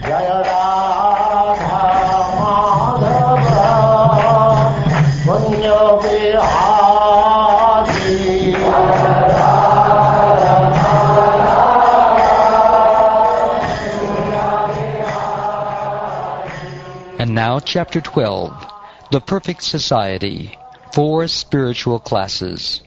Jaya Radha Madhava Punya Vihari. And now Chapter 12, The Perfect Society, 4 Spiritual Classes.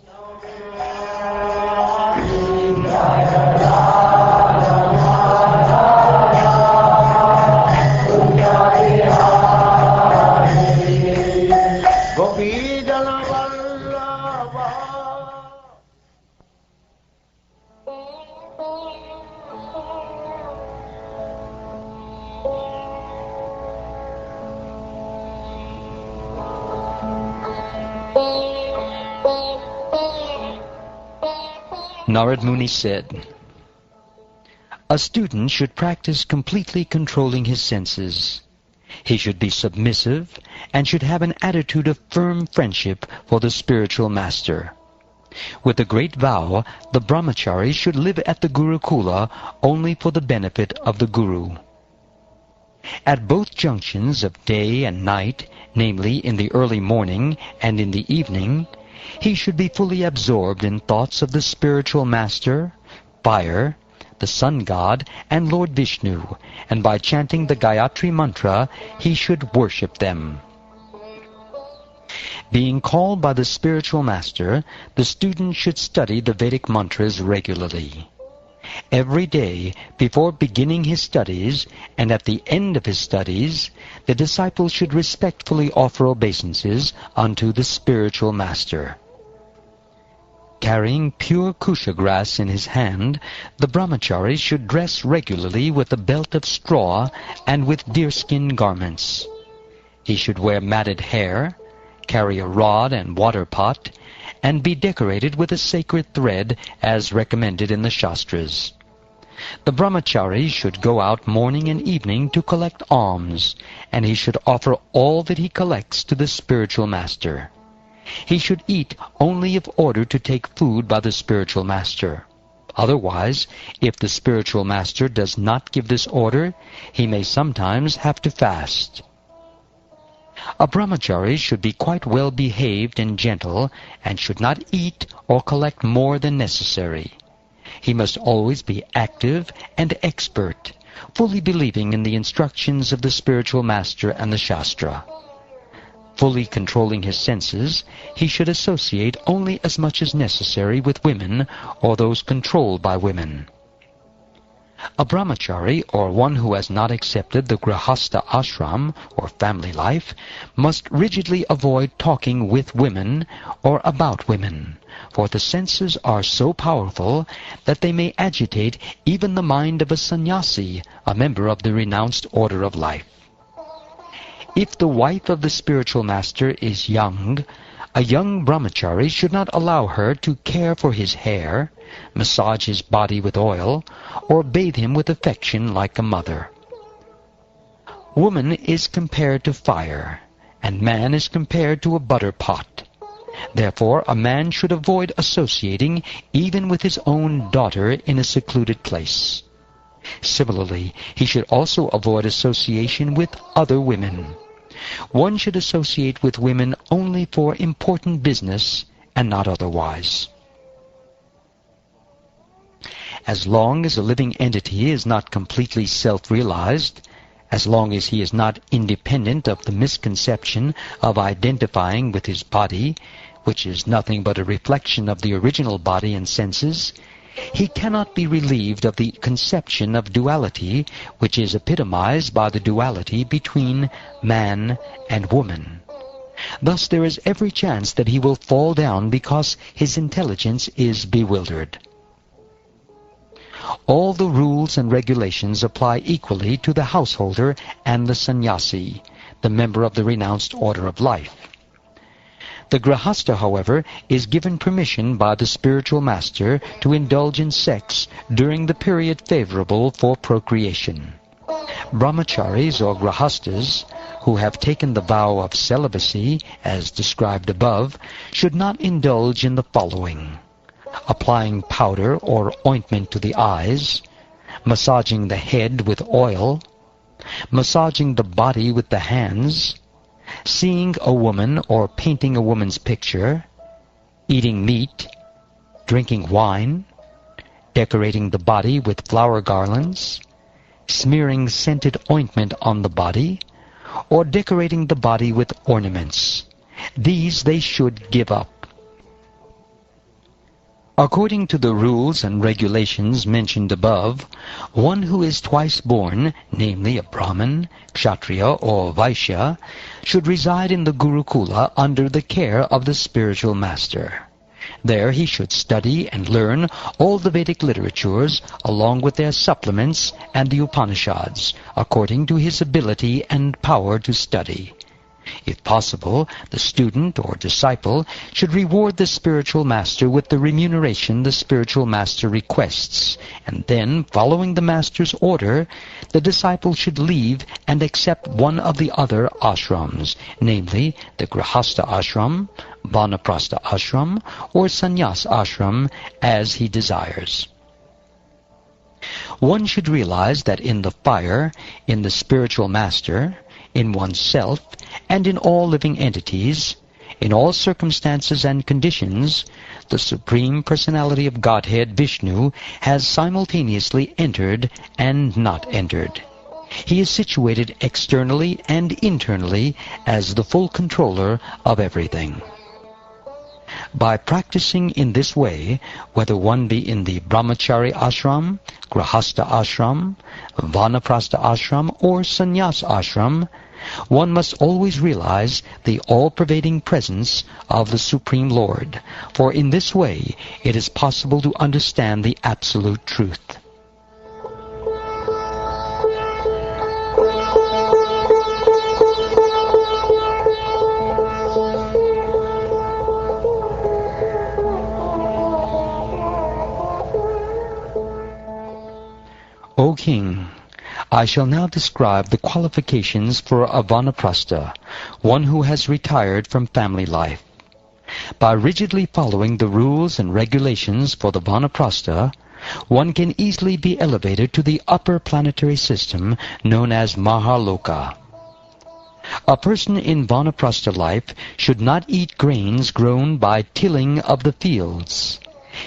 Narad Muni said, "A student should practice completely controlling his senses. He should be submissive and should have an attitude of firm friendship for the spiritual master. With a great vow, the brahmachari should live at the Gurukula only for the benefit of the Guru. At both junctions of day and night, namely in the early morning and in the evening, he should be fully absorbed in thoughts of the spiritual master, fire, the sun god, and Lord Vishnu, and by chanting the Gayatri mantra, he should worship them. Being called by the spiritual master, the student should study the Vedic mantras regularly. Every day, before beginning his studies, and at the end of his studies, the disciple should respectfully offer obeisances unto the spiritual master. Carrying pure kusha grass in his hand, the brahmachari should dress regularly with a belt of straw and with deerskin garments. He should wear matted hair, carry a rod and water pot, and be decorated with a sacred thread as recommended in the Shastras. The brahmachari should go out morning and evening to collect alms, and he should offer all that he collects to the spiritual master. He should eat only if ordered to take food by the spiritual master. Otherwise, if the spiritual master does not give this order, he may sometimes have to fast. A brahmachari should be quite well behaved and gentle, and should not eat or collect more than necessary. He must always be active and expert, fully believing in the instructions of the spiritual master and the Shastra. Fully controlling his senses, he should associate only as much as necessary with women or those controlled by women. A brahmachari, or one who has not accepted the grihastha ashram, or family life, must rigidly avoid talking with women or about women, for the senses are so powerful that they may agitate even the mind of a sannyasi, a member of the renounced order of life. If the wife of the spiritual master is young, a young brahmachari should not allow her to care for his hair, massage his body with oil, or bathe him with affection like a mother. Woman is compared to fire, and man is compared to a butter pot. Therefore, a man should avoid associating even with his own daughter in a secluded place. Similarly, he should also avoid association with other women. One should associate with women only for important business and not otherwise. As long as a living entity is not completely self-realized, as long as he is not independent of the misconception of identifying with his body, which is nothing but a reflection of the original body and senses, he cannot be relieved of the conception of duality, which is epitomized by the duality between man and woman. Thus there is every chance that he will fall down because his intelligence is bewildered. All the rules and regulations apply equally to the householder and the sannyasi, the member of the renounced order of life. The grihastha, however, is given permission by the spiritual master to indulge in sex during the period favorable for procreation. Brahmacharis or grihasthas, who have taken the vow of celibacy, as described above, should not indulge in the following: applying powder or ointment to the eyes, massaging the head with oil, massaging the body with the hands, seeing a woman or painting a woman's picture, eating meat, drinking wine, decorating the body with flower garlands, smearing scented ointment on the body, or decorating the body with ornaments. These they should give up. According to the rules and regulations mentioned above, one who is twice born, namely a Brahmin, Kshatriya, or Vaishya, should reside in the Gurukula under the care of the spiritual master. There he should study and learn all the Vedic literatures along with their supplements and the Upanishads, according to his ability and power to study. If possible, the student or disciple should reward the spiritual master with the remuneration the spiritual master requests, and then, following the master's order, the disciple should leave and accept one of the other ashrams, namely the Grihastha ashram, Vanaprastha ashram, or Sannyas ashram, as he desires. One should realize that in the fire, in the spiritual master, in oneself, and in all living entities, in all circumstances and conditions, the Supreme Personality of Godhead, Vishnu, has simultaneously entered and not entered. He is situated externally and internally as the full controller of everything. By practicing in this way, whether one be in the Brahmachari ashram, Grihastha ashram, Vanaprastha ashram, or Sannyas ashram, one must always realize the all-pervading presence of the Supreme Lord, for in this way it is possible to understand the absolute truth. O King, I shall now describe the qualifications for a Vanaprastha, one who has retired from family life. By rigidly following the rules and regulations for the Vanaprastha, one can easily be elevated to the upper planetary system known as Mahaloka. A person in Vanaprastha life should not eat grains grown by tilling of the fields.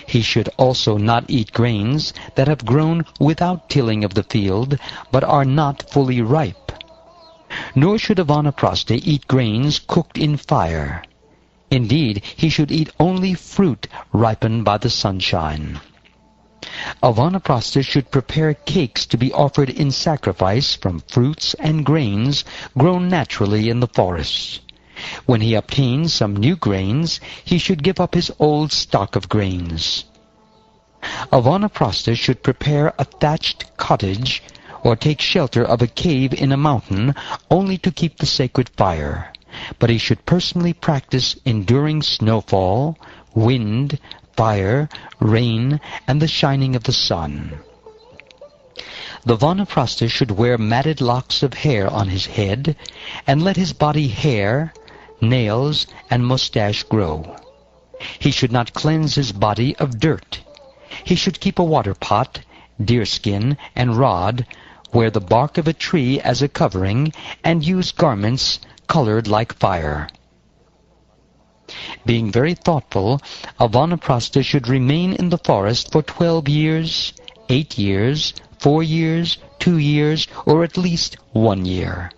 He should also not eat grains that have grown without tilling of the field, but are not fully ripe. Nor should a Vanaprastha eat grains cooked in fire. Indeed, he should eat only fruit ripened by the sunshine. A Vanaprastha should prepare cakes to be offered in sacrifice from fruits and grains grown naturally in the forests. When he obtains some new grains, he should give up his old stock of grains. A Vanaprastha should prepare a thatched cottage or take shelter of a cave in a mountain only to keep the sacred fire, but he should personally practice enduring snowfall, wind, fire, rain, and the shining of the sun. The Vanaprastha should wear matted locks of hair on his head and let his body hair, nails, and mustache grow. He should not cleanse his body of dirt. He should keep a water pot, deerskin, and rod, wear the bark of a tree as a covering, and use garments colored like fire. Being very thoughtful, a Vanaprastha should remain in the forest for 12 years, 8 years, 4 years, 2 years, or at least 1 year.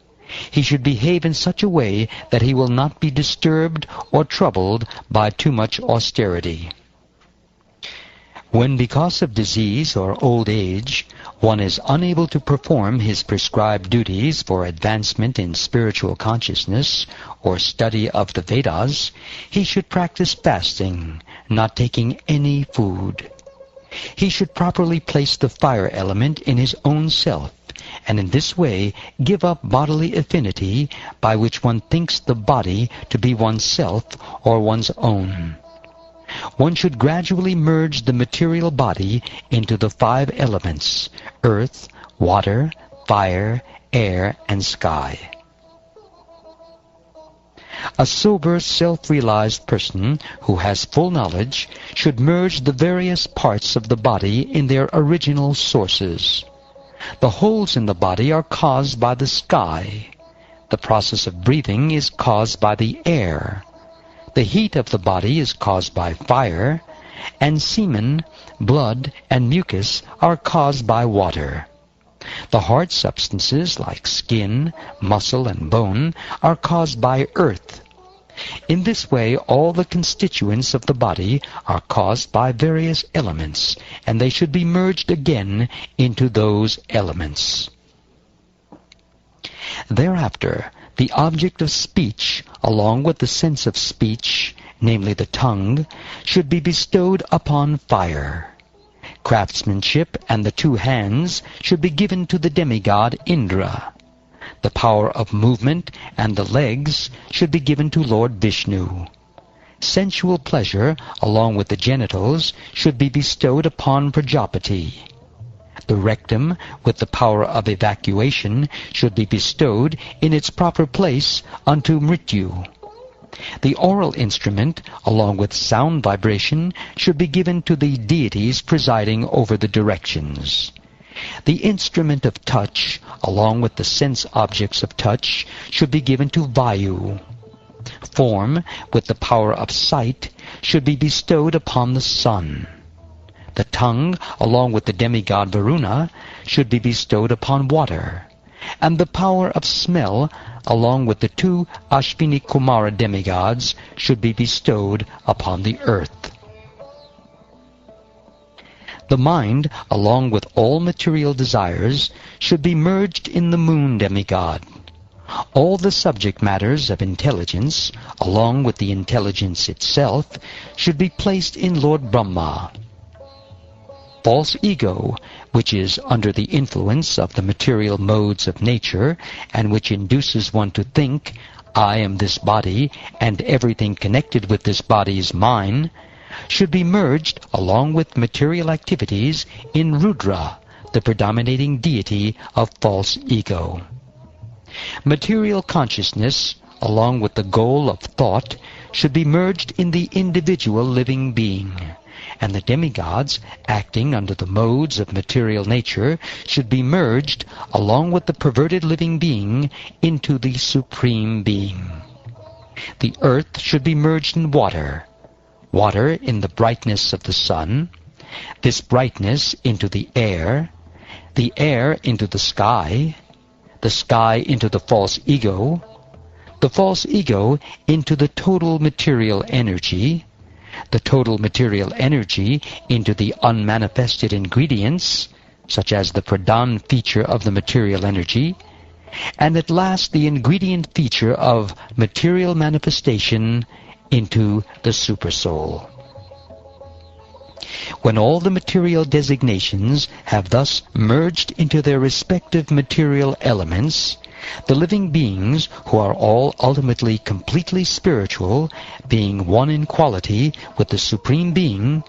He should behave in such a way that he will not be disturbed or troubled by too much austerity. When because of disease or old age, one is unable to perform his prescribed duties for advancement in spiritual consciousness or study of the Vedas, he should practice fasting, not taking any food. He should properly place the fire element in his own self, and in this way give up bodily affinity by which one thinks the body to be oneself or one's own. One should gradually merge the material body into the 5 elements: earth, water, fire, air, and sky. A sober, self-realized person who has full knowledge should merge the various parts of the body in their original sources. The holes in the body are caused by the sky. The process of breathing is caused by the air. The heat of the body is caused by fire, and semen, blood, and mucus are caused by water. The hard substances like skin, muscle, and bone are caused by earth. In this way, all the constituents of the body are caused by various elements, and they should be merged again into those elements. Thereafter, the object of speech, along with the sense of speech, namely the tongue, should be bestowed upon fire. Craftsmanship and the two hands should be given to the demigod Indra. The power of movement and the legs should be given to Lord Vishnu. Sensual pleasure, along with the genitals, should be bestowed upon Prajapati. The rectum, with the power of evacuation, should be bestowed in its proper place unto Mrityu. The oral instrument, along with sound vibration, should be given to the deities presiding over the directions. The instrument of touch, along with the sense objects of touch, should be given to Vayu. Form, with the power of sight, should be bestowed upon the sun. The tongue, along with the demigod Varuna, should be bestowed upon water. And the power of smell, along with the two Ashvini Kumara demigods, should be bestowed upon the earth. The mind, along with all material desires, should be merged in the moon demigod. All the subject matters of intelligence, along with the intelligence itself, should be placed in Lord Brahma. False ego, which is under the influence of the material modes of nature, and which induces one to think, I am this body, and everything connected with this body is mine, should be merged, along with material activities, in Rudra, the predominating deity of false ego. Material consciousness, along with the goal of thought, should be merged in the individual living being, and the demigods, acting under the modes of material nature, should be merged, along with the perverted living being, into the Supreme Being. The earth should be merged in water, water in the brightness of the sun, this brightness into the air into the sky into the false ego into the total material energy, the total material energy into the unmanifested ingredients, such as the pradhan feature of the material energy, and at last the ingredient feature of material manifestation into the Supersoul. When all the material designations have thus merged into their respective material elements, the living beings, who are all ultimately completely spiritual, being one in quality with the Supreme Being,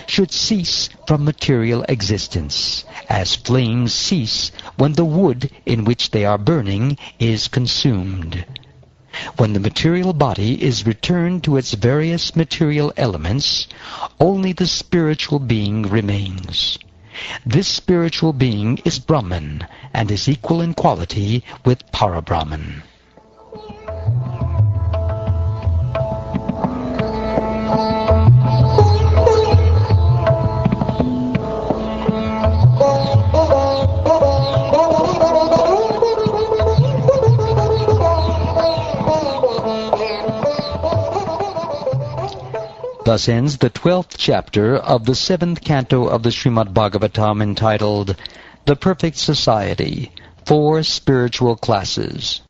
should cease from material existence, as flames cease when the wood in which they are burning is consumed. When the material body is returned to its various material elements, only the spiritual being remains. This spiritual being is Brahman and is equal in quality with Parabrahman. Thus ends the 12th chapter of the 7th canto of the Srimad Bhagavatam, entitled The Perfect Society, 4 Spiritual Classes.